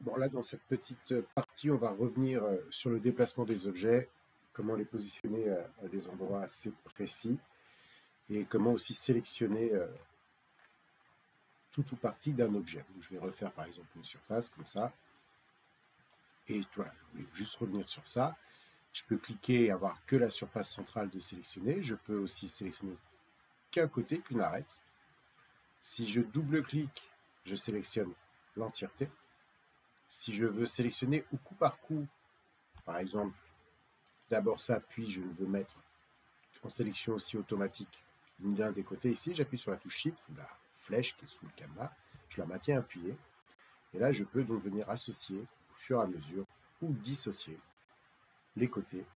Bon, là, dans cette petite partie, on va revenir sur le déplacement des objets, comment les positionner à des endroits assez précis et comment aussi sélectionner tout ou partie d'un objet. Donc, je vais refaire par exemple une surface comme ça. Et voilà, je voulais juste revenir sur ça. Je peux cliquer et avoir que la surface centrale de sélectionner. Je peux aussi sélectionner qu'un côté, qu'une arête. Si je double-clique, je sélectionne l'entièreté. Si je veux sélectionner au coup par coup, par exemple, d'abord ça, puis je veux mettre en sélection aussi automatique l'un des côtés ici, j'appuie sur la touche Shift ou la flèche qui est sous le cadenas, je la maintiens appuyée. Et là, je peux donc venir associer au fur et à mesure ou dissocier les côtés.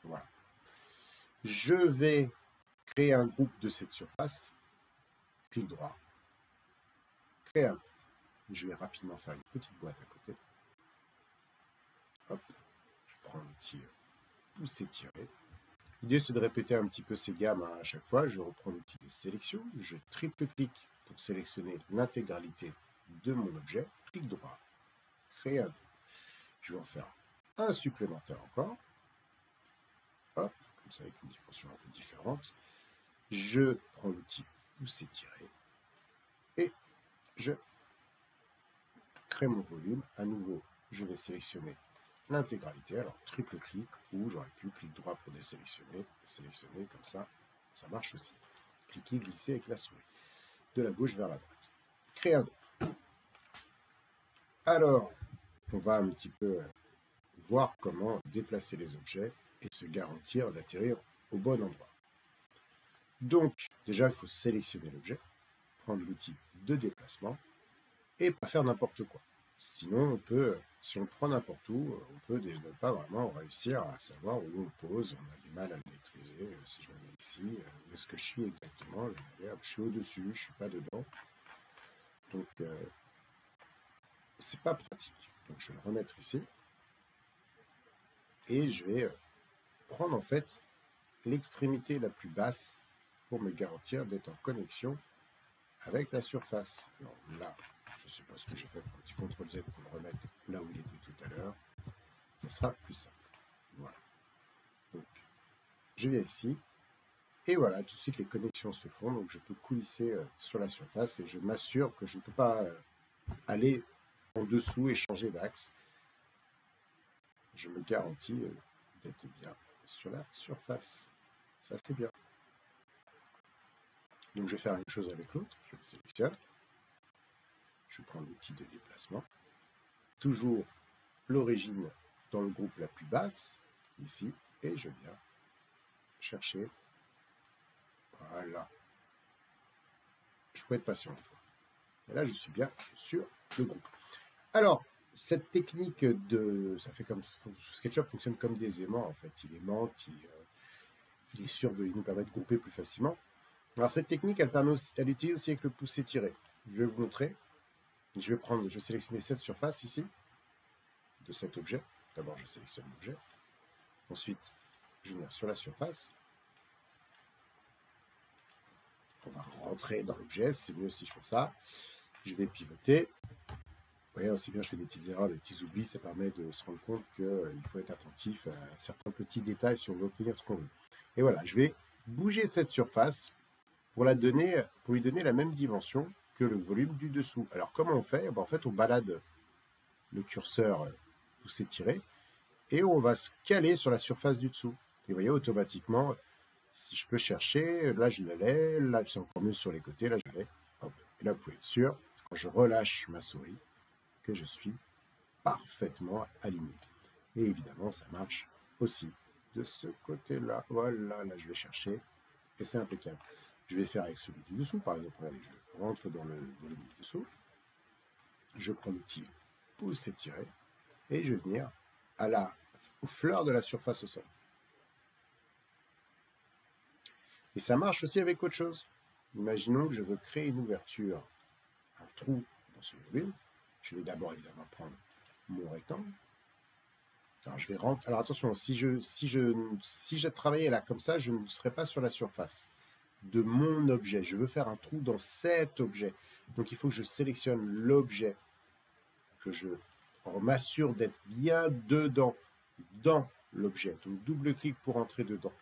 Voilà. Je vais créer un groupe de cette surface. Clic droit. Créer un groupe. Je vais rapidement faire une petite boîte à côté. Hop. Je prends l'outil pousser tirer. L'idée, c'est de répéter un petit peu ces gammes à chaque fois. Je reprends l'outil de sélection. Je triple-clique pour sélectionner l'intégralité de mon objet. Clic droit. Créer un groupe. Je vais en faire un supplémentaire encore. Hop, comme ça avec une dimension un peu différente. Je prends l'outil pousser tirer et je crée mon volume. À nouveau, je vais sélectionner l'intégralité. Alors triple clic ou j'aurais pu clic droit pour désélectionner, sélectionner comme ça, ça marche aussi. Cliquer, glisser avec la souris, de la gauche vers la droite. Créer un groupe. Alors, on va un petit peu voir comment déplacer les objets et se garantir d'atterrir au bon endroit. Donc, déjà, il faut sélectionner l'objet, prendre l'outil de déplacement et pas faire n'importe quoi. Sinon, on peut, si on le prend n'importe où, on peut ne pas vraiment réussir à savoir où on pose, on a du mal à le maîtriser. Si je me mets ici, où est-ce que je suis exactement? Je vais aller, hop, je suis au-dessus, je ne suis pas dedans. Donc, c'est pas pratique. Donc, je vais le remettre ici. Et je vais prendre en fait l'extrémité la plus basse pour me garantir d'être en connexion avec la surface. Alors là, je ne sais pas ce que j'ai fait, un petit CTRL Z pour le remettre là où il était tout à l'heure. Ça sera plus simple. Voilà. Donc, je viens ici. Et voilà, tout de suite les connexions se font. Donc, je peux coulisser sur la surface et je m'assure que je ne peux pas aller en dessous et changer d'axe. Je me garantis d'être bien sur la surface. Ça, c'est bien. Donc, je vais faire la même chose avec l'autre. Je le sélectionne. Je prends l'outil de déplacement. Toujours l'origine dans le groupe la plus basse, ici, et je viens chercher. Voilà. Je faut être patient des fois. Et là, je suis bien sur le groupe. Alors, cette technique de... ça fait comme... SketchUp fonctionne comme des aimants, en fait. Il aimante, il est sûr de nous permettre de grouper plus facilement. Alors, cette technique, elle utilise aussi avec le pousser-tirer. Je vais vous montrer. Je vais sélectionner cette surface ici, de cet objet. D'abord, je sélectionne l'objet. Ensuite, je vais venir sur la surface. On va rentrer dans l'objet, c'est mieux si je fais ça. Je vais pivoter. Vous voyez, aussi bien je fais des petites erreurs, des petits oublis, ça permet de se rendre compte qu'il faut être attentif à certains petits détails si on veut obtenir ce qu'on veut. Et voilà, je vais bouger cette surface pour lui donner la même dimension que le volume du dessous. Alors comment on fait? En fait, on balade le curseur poussé tiré et on va se caler sur la surface du dessous. Et vous voyez, automatiquement, si je peux chercher, là je l'ai, là c'est encore mieux sur les côtés, là je l'ai. Hop. Et là vous pouvez être sûr, quand je relâche ma souris, que je suis parfaitement aligné. Et évidemment, ça marche aussi de ce côté-là. Voilà, là je vais chercher et c'est impeccable. Je vais faire avec celui du dessous, par exemple. Regardez, je rentre dans le volume du dessous, je prends l'outil pouce et tirer et je vais venir aux fleurs de la surface au sol. Et ça marche aussi avec autre chose. Imaginons que je veux créer une ouverture, un trou dans ce volume. Je vais d'abord évidemment prendre mon rectangle. Alors je vais rentrer. Alors attention, si je travaillais là comme ça, je ne serais pas sur la surface de mon objet. Je veux faire un trou dans cet objet. Donc il faut que je sélectionne l'objet que je m'assure d'être bien dedans, dans l'objet. Donc double-clic pour entrer dedans.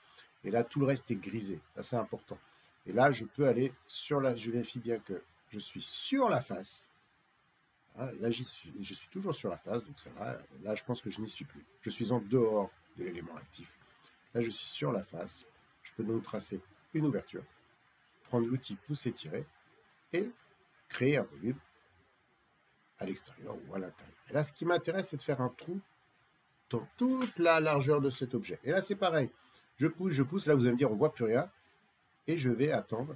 Et là, tout le reste est grisé. Ça, c'est important. Et là, je peux aller sur la... Je vérifie bien que je suis sur la face. Hein, là, je suis toujours sur la face, donc ça va. Là, je pense que je n'y suis plus. Je suis en dehors de l'élément actif. Là, je suis sur la face. Je peux donc tracer une ouverture, prendre l'outil pousser-tirer et créer un volume à l'extérieur ou à l'intérieur. Et là, ce qui m'intéresse, c'est de faire un trou dans toute la largeur de cet objet. Et là, c'est pareil. Je pousse. Là, vous allez me dire, on ne voit plus rien. Et je vais attendre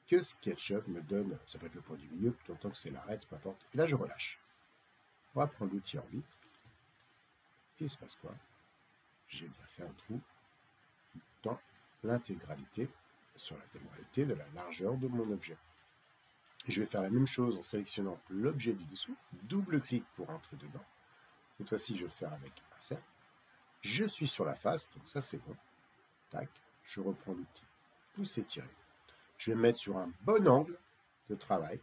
que SketchUp me donne, ça peut être le point du milieu, tant que c'est l'arête, peu importe. Et là, je relâche. On va prendre l'outil orbite. Et il se passe quoi? J'ai bien fait un trou dans l'intégralité, sur l'intégralité de la largeur de mon objet. Et je vais faire la même chose en sélectionnant l'objet du dessous, double-clic pour entrer dedans. Cette fois-ci, je vais le faire avec un cercle. Je suis sur la face, donc ça c'est bon. Tac, je reprends l'outil pousser-tirer. Je vais me mettre sur un bon angle de travail,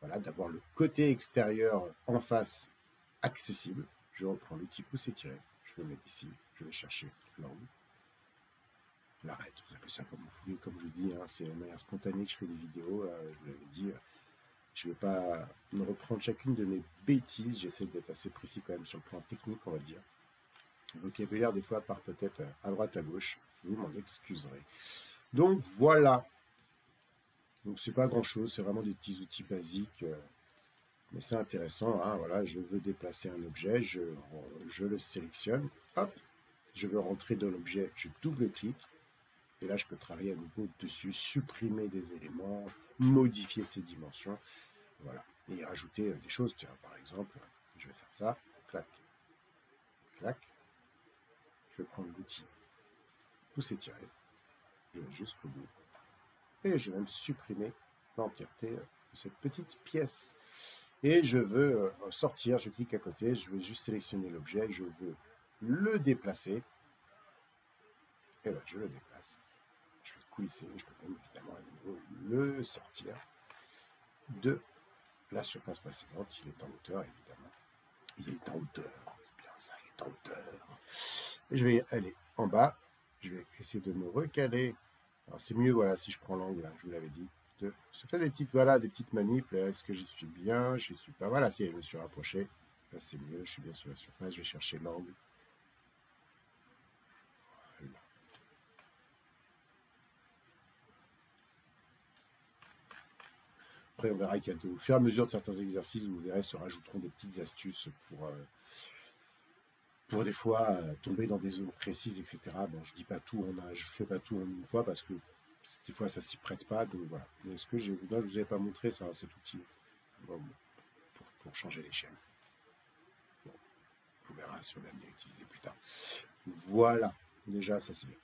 voilà, d'avoir le côté extérieur en face accessible. Je reprends l'outil pousser-tirer, je le mets ici, je vais chercher l'angle. L'arrête, vous appelez ça comme vous voulez, comme je dis, hein, c'est de manière spontanée que je fais des vidéos, je vous l'avais dit, je ne vais pas me reprendre chacune de mes bêtises, j'essaie d'être assez précis quand même sur le plan technique, on va dire. Le vocabulaire des fois part peut-être à droite à gauche, vous m'en excuserez. Donc voilà, donc c'est pas grand chose, c'est vraiment des petits outils basiques, mais c'est intéressant, hein, voilà, je veux déplacer un objet, je le sélectionne, hop, je veux rentrer dans l'objet, je double-clique, et là je peux travailler à nouveau dessus, supprimer des éléments, modifier ses dimensions, voilà, et rajouter des choses, tiens, par exemple, je vais faire ça, clac, clac, je vais prendre l'outil pousser-tirer, je vais jusqu'au bout, et je vais même supprimer l'entièreté de cette petite pièce. Et je veux sortir, je clique à côté, je vais juste sélectionner l'objet, je veux le déplacer, et là je le déplace. Je vais coulisser, je peux même évidemment à nouveau le sortir de la surface précédente. Il est en hauteur, évidemment. Il est en hauteur, c'est bien ça, il est en hauteur. Et je vais aller en bas, je vais essayer de me recaler. Alors c'est mieux, voilà, si je prends l'angle, hein, je vous l'avais dit, de se faire des petites, voilà, des petites manipes. Est-ce que j'y suis bien? Je ne suis pas. Voilà, si je me suis rapproché. Là, c'est mieux, je suis bien sur la surface, je vais chercher l'angle. Voilà. Après, on verra qu'il y a au fur et à mesure de certains exercices, vous verrez, se rajouteront des petites astuces pour des fois tomber dans des zones précises, etc. Bon, je dis pas tout, je fais pas tout en une fois parce que des fois ça s'y prête pas, donc voilà. Mais est-ce que je vous avais pas montré ça, cet outil bon, pour changer l'échelle. Bon, on verra si on l'a bien utilisé plus tard. Voilà, déjà ça c'est bien.